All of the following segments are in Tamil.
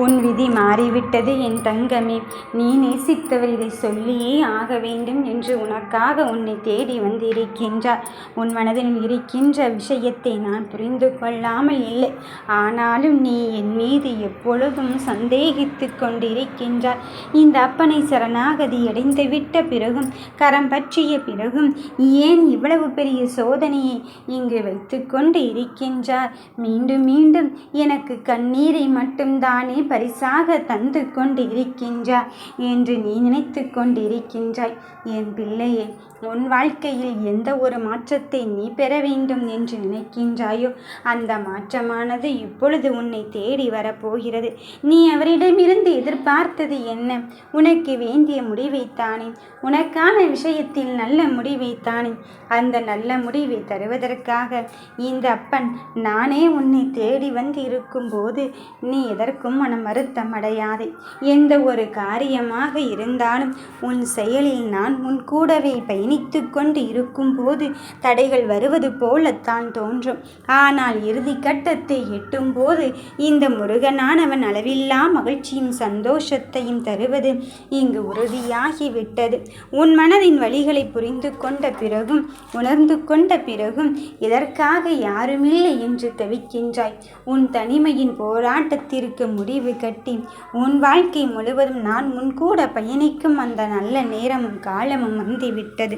உன் விதி மாறிவிட்டது என் தங்கமே. நீ நேசித்தவர் இதை சொல்லியே ஆக வேண்டும் என்று உனக்காக உன்னை தேடி வந்திருக்கின்றார். உன் மனதில் இருக்கின்ற விஷயத்தை நான் புரிந்து கொள்ளாமல் இல்லை. ஆனாலும் நீ என் மீது எப்பொழுதும் சந்தேகித்து கொண்டிருக்கின்றார். இந்த அப்பனை சரணாகதி அடைந்துவிட்ட பிறகும், கரம் பற்றிய பிறகும் ஏன் இவ்வளவு பெரிய சோதனையை இங்கு வைத்து கொண்டு இருக்கின்றார்? மீண்டும் மீண்டும் எனக்கு கண்ணீரை மட்டும்தானே பரிசாக தந்து கொண்டு இருக்கின்றாய் என்று நீ நினைத்து கொண்டிருக்கின்றாய். என் பிள்ளையே, உன் வாழ்க்கையில் எந்த ஒரு மாற்றத்தை நீ பெற வேண்டும் என்று நினைக்கின்றாயோ அந்த மாற்றமானது இப்பொழுது உன்னை தேடி வரப்போகிறது. நீ அவரிடமிருந்து எதிர்பார்த்தது என்ன? உனக்கு வேண்டிய முடிவைத்தானே, உனக்கான விஷயத்தில் நல்ல முடிவைத்தானே. அந்த நல்ல முடிவை தருவதற்காக இந்த அப்பன் நானே உன்னை தேடி வந்து இருக்கும்போது நீ எதற்கும் மனம் வருத்தம் அடையாதே. எந்த ஒரு காரியமாக இருந்தாலும் உன் செயலில் நான் உன் கூடவே பயணித்து கொண்டு இருக்கும்போது தடைகள் வருவது போலத்தான் தோன்றும். ஆனால் இறுதி கட்டத்தை எட்டும் போது இந்த முருகனானவன் அளவில்லா மகிழ்ச்சியும் சந்தோஷத்தையும் தருவது இங்கு உறுதியாகிவிட்டது. உன் மனதின் வழிகளை புரிந்து கொண்ட பிறகும், உணர்ந்து கொண்ட பிறகும் எதற்காக யாருமில்லை என்று தவிக்கின்றாய்? உன் தனிமையின் போராட்டத்திற்கு முடிவு கட்டி உன் வாழ்க்கை முழுவதும் நான் முன்கூட பயணிக்கும் அந்த நல்ல நேரமும் காலமும் வந்துவிட்டது.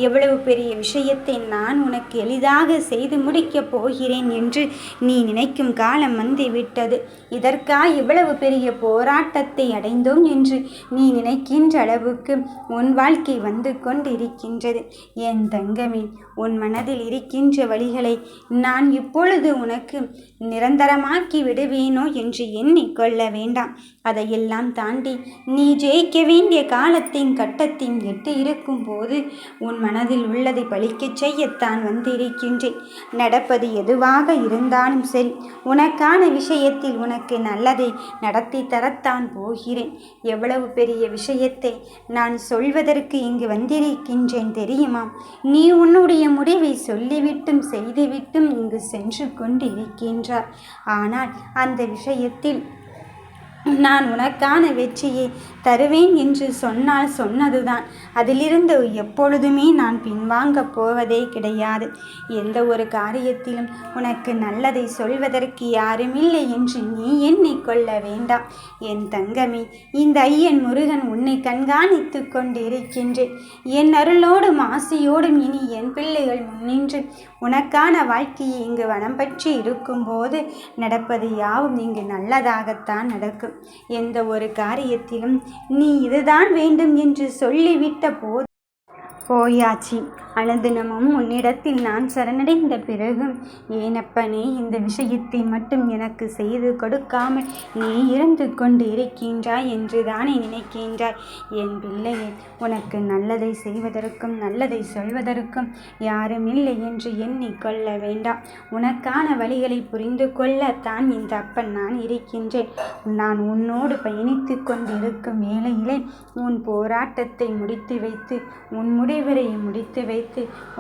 எவ்வளவு பெரிய விஷயத்தை நான் உனக்கு எளிதாக செய்து முடிக்கப் போகிறேன் என்று நீ நினைக்கும் காலம் வந்துவிட்டது. இதற்காக இவ்வளவு பெரிய போராட்டத்தை அடைந்தோம் என்று நீ நினைக்கின்ற அளவுக்கு உன் வாழ்க்கை வந்து கொண்டிருக்கின்றது. என் தங்கமே, உன் மனதில் இருக்கின்ற வழிகளை நான் இப்பொழுது உனக்கு நிரந்தரமாக்கி விடுவேனோ என்று எண்ணிக்கொள்ள வேண்டாம். அதையெல்லாம் தாண்டி நீ ஜெயிக்க வேண்டிய காலத்தின் கட்டத்தின் எட்டு இருக்கும் போது உன் மனதில் உள்ளதை பழிக்கச் செய்யத்தான் வந்திருக்கின்றேன். நடப்பது எதுவாக இருந்தாலும் சரி, உனக்கான விஷயத்தில் உனக்கு நல்லதை நடத்தி தரத்தான் போகிறேன். எவ்வளவு பெரிய விஷயத்தை நான் சொல்வதற்கு இங்கு வந்திருக்கின்றேன் தெரியுமா? நீ உன்னுடைய முடிவை சொல்லிவிட்டும் செய்துவிட்டும் இங்கு சென்று கொண்டு இருக்கின்றார். ஆனால் அந்த விஷயத்தில் நான் உனக்கான வெற்றியை தருவேன் என்று சொன்னதுதான். அதிலிருந்து எப்பொழுதுமே நான் பின்வாங்கப் போவதே கிடையாது. எந்த ஒரு காரியத்திலும் உனக்கு நல்லதை சொல்வதற்கு யாருமில்லை என்று நீ எண்ணிக்கொள்ள வேண்டாம். என் தங்கமே, இந்த ஐயன் முருகன் உன்னை கண்காணித்து கொண்டு இருக்கின்றேன். என் அருளோடும் ஆசையோடும் இனி என் பிள்ளைகள் முன்னின்று உனக்கான வாழ்க்கையை இங்கு வனம் பற்றி இருக்கும்போது நடப்பது யாவும் இங்கு நல்லதாகத்தான் நடக்கும். எந்த ஒரு காரியத்திலும் நீ இதுதான் வேண்டும் என்று சொல்லிவிட்ட போயாச்சு. அனுதினமும் உன்னிடத்தில் நான் சரணடைந்த பிறகும் ஏனப்பனே இந்த விஷயத்தை மட்டும் எனக்கு செய்து கொடுக்காமல் நீ இருந்து கொண்டு இருக்கின்றாய் என்று தானே நினைக்கின்றாய்? என் பிள்ளையே, உனக்கு நல்லதை செய்வதற்கும் நல்லதை சொல்வதற்கும் யாரும் இல்லை என்று எண்ணிக்கொள்ள வேண்டாம். உனக்கான வழிகளை புரிந்து கொள்ளத்தான் இந்த அப்பன் நான் இருக்கின்றேன். நான் உன்னோடு பயணித்து கொண்டிருக்கும் வேளையிலே உன் போராட்டத்தை முடித்து வைத்து, உன் முடிவரை முடித்து வைத்து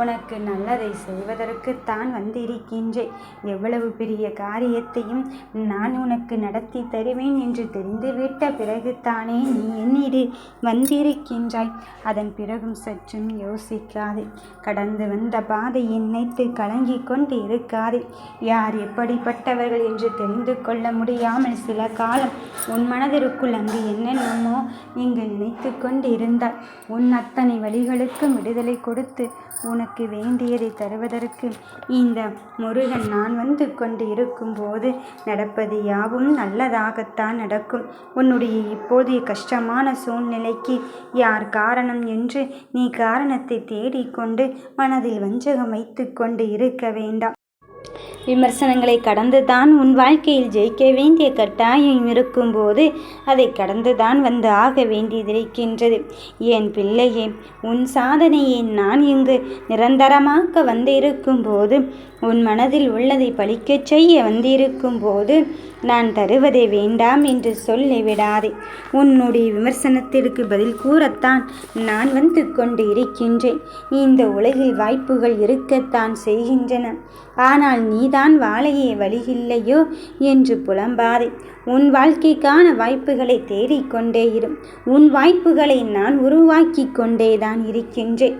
உனக்கு நல்லதை செய்வதற்குத்தான் வந்திருக்கின்றேன். எவ்வளவு பெரிய காரியத்தையும் நான் உனக்கு நடத்தி தருவேன் என்று தெரிந்துவிட்ட பிறகுதானே நீ என்னிடம் வந்திருக்கின்றாய். அதன் பிறகும் சற்றும் யோசிக்காதே. கடந்து வந்த பாதையை நினைத்து கலங்கி கொண்டு இருக்காதே. யார் எப்படிப்பட்டவர்கள் என்று தெரிந்து கொள்ள முடியாமல் சில காலம் உன் மனதிற்குள் அங்கு என்னென்னமோ இங்கு நினைத்து கொண்டு இருந்தாய். உன் அத்தனை வழிகளுக்கும் விடுதலை கொடுத்து உனக்கு வேண்டியதை தருவதற்கு இந்த முருகன் நான் வந்து கொண்டு இருக்கும்போது நடப்பது யாவும் நல்லதாகத்தான் நடக்கும். உன்னுடைய இப்போதைய கஷ்டமான சூழ்நிலைக்கு யார் காரணம் என்று நீ காரணத்தை தேடிக்கொண்டு மனதில் வஞ்சகம் வைத்து கொண்டு இருக்க வேண்டாம். விமர்சனங்களை கடந்துதான் உன் வாழ்க்கையில் ஜெயிக்க வேண்டிய கட்டாயம் இருக்கும்போது அதை கடந்துதான் வந்து ஆக வேண்டியதிருக்கின்றது. என் பிள்ளையே, உன் சாதனையை நான் இங்கு நிரந்தரமாக்க வந்திருக்கும் போது, உன் மனதில் உள்ளதை பழிக்கச் செய்ய வந்திருக்கும் போது நான் தருவதை வேண்டாம் என்று சொல்லிவிடாதே. உன்னுடைய விமர்சனத்திற்கு பதில் கூறத்தான் நான் வந்து கொண்டு இருக்கின்றேன். இந்த உலகில் வாய்ப்புகள் இருக்கத்தான் செய்கின்றன. ஆனால் நீதான் வாழையே வழியில்லையோ என்று புலம்பாதே. உன் வாழ்க்கைக்கான வாய்ப்புகளை தேடிக்கொண்டே இரு. உன் வாய்ப்புகளை நான் உருவாக்கி கொண்டேதான் இருக்கின்றேன்.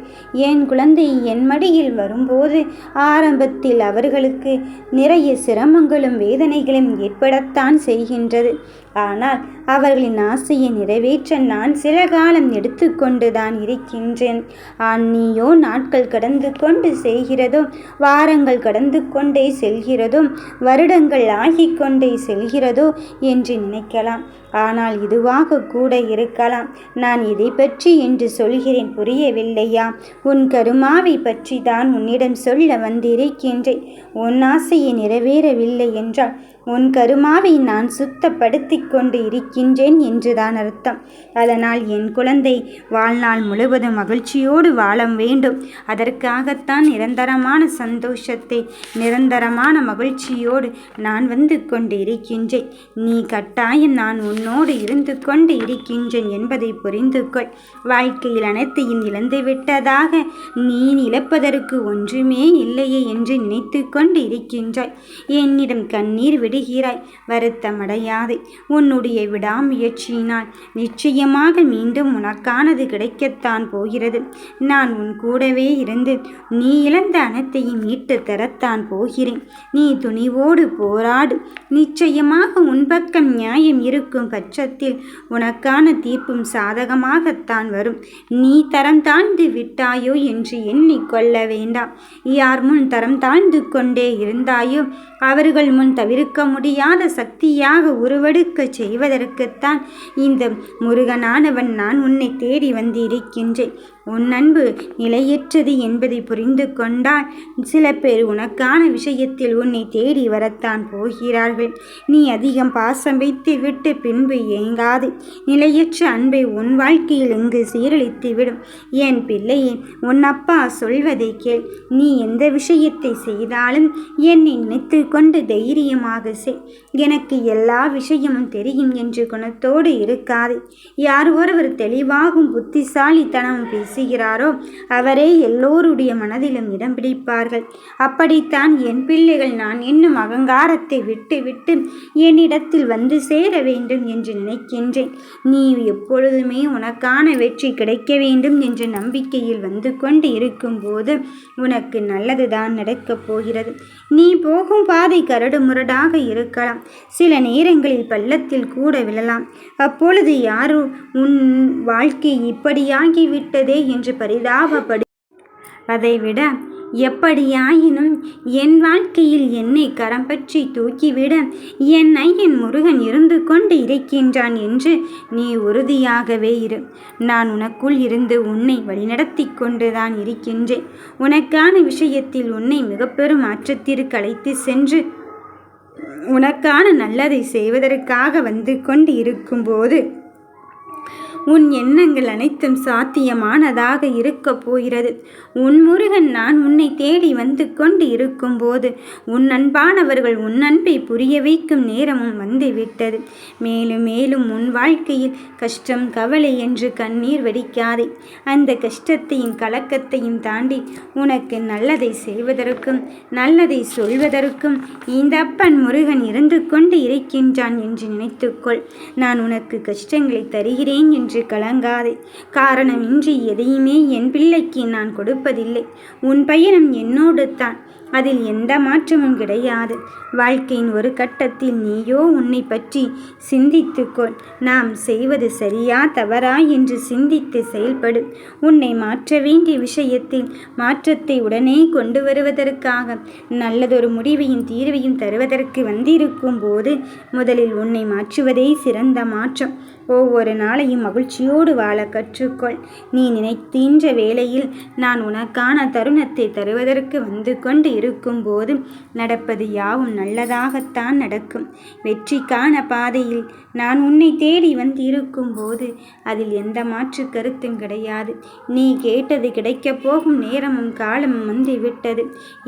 என் குழந்தை என் மடியில் வரும்போது ஆரம்பத்தில் அவர்களுக்கு நிறைய சிரமங்களும் வேதனைகளும் ஏற்படத்தான் செய்கின்றது. ஆனால் அவர்களின் ஆசையை நிறைவேற்ற நான் சில காலம் எடுத்துக்கொண்டுதான் இருக்கின்றேன். நீயோ நாட்கள் கடந்து கொண்டு செய்கிறதோ, வாரங்கள் கடந்து கொண்டே செல்கிறதோ, வருடங்கள் ஆகிக்கொண்டே செல்கிறதோ என்று நினைக்கலாம். ஆனால் இதுவாக கூட இருக்கலாம். நான் இதை பற்றி என்று சொல்கிறேன், புரியவில்லையா? உன் கருமாவை பற்றி தான் உன்னிடம் சொல்ல வந்திருக்கின்றேன். உன் ஆசையை நிறைவேறவில்லை என்றால் உன் கருமாவை நான் சுத்தப்படுத்தி கொண்டு இருக்கின்றேன் என்றுதான் அர்த்தம். அதனால் என் குழந்தை வாழ்நாள் முழுவதும் மகிழ்ச்சியோடு வாழ வேண்டும். அதற்காகத்தான் நிரந்தரமான சந்தோஷத்தை, நிரந்தரமான மகிழ்ச்சியோடு நான் வந்து கொண்டு இருக்கின்றேன். நீ கட்டாயம் நான் உன்னோடு இருந்து கொண்டு இருக்கின்றேன் என்பதை புரிந்து கொள். வாழ்க்கையில் அனைத்தையும் இழந்து விட்டதாக நீ இழப்பதற்கு ஒன்றுமே இல்லையே என்று நினைத்து கொண்டு இருக்கின்றாய். என்னிடம் கண்ணீர் விடுகிறாய். வருத்தமடையாதே. உன்னுடைய விடாமுயற்சியினால் நிச்சயமாக மீண்டும் உனக்கானது கிடைக்கத்தான் போகிறது. நான் உன் கூடவே இருந்து நீ இழந்த அனைத்தையும் மீட்டு தரத்தான் போகிறேன். நீ துணிவோடு போராடு. நிச்சயமாக உன் பக்கம் நியாயம் இருக்கும் பட்சத்தில் உனக்கான தீர்ப்பும் சாதகமாகத்தான் வரும். நீ தரம் தாழ்ந்து விட்டாயோ என்று எண்ணிக்கொள்ள வேண்டாம். யார் முன் தரம் தாழ்ந்து கொண்டே இருந்தாயோ அவர்கள் முன் தவிர்க்க முடியாத சக்தியாக உருவெடுக்க செய்வதற்குத்தான் இந்த முருகனானவன் நான் உன்னை தேடி வந்திருக்கின்றேன். உன் அன்பு நிலையற்றது என்பதை புரிந்து கொண்டால் சில பேர் உனக்கான விஷயத்தில் உன்னை தேடி வரத்தான் போகிறார்கள். நீ அதிகம் பாசம் வைத்து விட்டு பின்பு ஏங்காது. நிலையற்ற அன்பை உன் வாழ்க்கையில் இங்கு சீரழித்து விடும். என் பிள்ளையே, உன் அப்பா சொல்வதை கேள். நீ எந்த விஷயத்தை செய்தாலும் என்னை நினைத்து கொண்டு தைரியமாக செய். எனக்கு எல்லா விஷயமும் தெரியும் என்று குணத்தோடு இருக்காது. யார் ஒருவர் தெளிவாகும் புத்திசாலித்தனமும் பேசுகிறாரோ அவரே எல்லோருடைய மனதிலும் இடம் பிடிப்பார்கள். அப்படித்தான் என் பிள்ளைகள் நான் என்னும் அகங்காரத்தை விட்டு விட்டு என்னிடத்தில் வந்து சேர வேண்டும் என்று நினைக்கின்றேன். நீ எப்பொழுதுமே உனக்கான வெற்றி கிடைக்க வேண்டும் என்ற நம்பிக்கையில் வந்து கொண்டு இருக்கும்போது உனக்கு நல்லதுதான் நடக்கப் போகிறது. நீ போகும் பாதை கரடு முரடாக இருக்கலாம். சில நேரங்களில் பள்ளத்தில் கூட விழலாம். அப்பொழுது யாரோ உன் வாழ்க்கை இப்படியாகிவிட்டதே என்று பரிதாபப்படு. அதைவிட எப்படியாயினும் என் வாழ்க்கையில் என்னை கரம் பற்றி தூக்கிவிட என் ஐயன் முருகன் இருந்து கொண்டு இருக்கின்றான் என்று நீ உறுதியாகவே இரு. நான் உனக்குள் இருந்து உன்னை வழிநடத்தி கொண்டுதான் இருக்கின்றேன். உனக்கான விஷயத்தில் உன்னை மிக பெரும் மாற்றத்திற்கு அழைத்து சென்று உனக்கான நல்லதை செய்வதற்காக வந்து கொண்டு இருக்கும்போது உன் எண்ணங்கள் அனைத்தும் சாத்தியமானதாக இருக்கப் போகிறது. உன் முருகன் நான் உன்னை தேடி வந்து கொண்டு இருக்கும்போது உன் அன்பானவர்கள் உன் அன்பை புரிய வைக்கும் நேரமும் வந்துவிட்டது. மேலும் மேலும் உன் வாழ்க்கையில் கஷ்டம் கவலை என்று கண்ணீர் வடிக்காதே. அந்த கஷ்டத்தையும் கலக்கத்தையும் தாண்டி உனக்கு நல்லதை செய்வதற்கும் நல்லதை சொல்வதற்கும் இந்த அப்பன் முருகன் இருந்து கொண்டு இருக்கின்றான் என்று நினைத்துக்கொள். நான் உனக்கு கஷ்டங்களை தருகிறேன் என்று கலங்காதே. காரணமின்றி எதையுமே என் பிள்ளைக்கு நான் கொடுப்பதில்லை. உன் பயணம் என்னோடு தான். அதில் எந்த மாற்றமும் கிடையாது. வாழ்க்கையின் ஒரு கட்டத்தில் நீயோ உன்னை பற்றி சிந்தித்துக்கொள். நாம் செய்வது சரியா தவறா என்று சிந்தித்து செயல்படு. உன்னை மாற்ற வேண்டிய விஷயத்தில் மாற்றத்தை உடனே கொண்டு வருவதற்காக நல்லதொரு முடிவையும் தீர்வையும் தருவதற்கு வந்திருக்கும் போது முதலில் உன்னை மாற்றுவதே சிறந்த மாற்றம். ஒவ்வொரு நாளையும் மகிழ்ச்சியோடு வாழ கற்றுக்கொள். நீ நினைக்கின்ற வேளையில் நான் உனக்கான தருணத்தை தருவதற்கு வந்து கொண்டு இருக்கும்போது நடப்பது யாவும் நல்லதாகத்தான் நடக்கும். வெற்றிக்கான பாதையில் நான் உன்னை தேடி வந்து இருக்கும்போது அதில் எந்த மாற்று கருத்தும் கிடையாது. நீ கேட்டது கிடைக்கப் போகும் நேரமும் காலமும் வந்து விட்டது.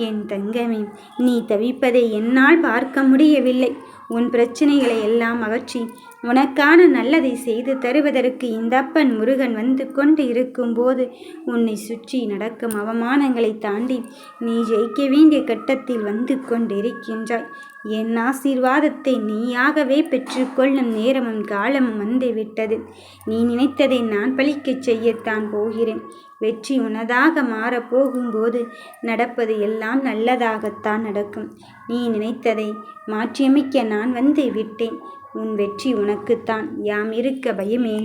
என் தங்கமே, நீ தவிப்பதை என்னால் பார்க்க முடியவில்லை. உன் பிரச்சனைகளை எல்லாம் அகற்றி உனக்கான நல்லதை செய்து தருவதற்கு இந்த அப்பன் முருகன் வந்து கொண்டு இருக்கும்போது உன்னை சுற்றி நடக்கும் அவமானங்களை தாண்டி நீ ஜெயிக்க வேண்டிய கட்டத்தில் வந்து கொண்டிருக்கின்றாய். என் ஆசீர்வாதத்தை நீயாகவே பெற்றுக்கொள்ளும் நேரமும் காலமும் வந்து விட்டது. நீ நினைத்ததை நான் பலிக்கச் செய்யத்தான் போகிறேன். வெற்றி உனதாக மாறப்போகும்போது நடப்பது எல்லாம் நல்லதாகத்தான் நடக்கும். நீ நினைத்ததை மாற்றியமைக்க நான் வந்து விட்டேன். உன் வெற்றி உனக்குத்தான். யாம் இருக்க பயமே.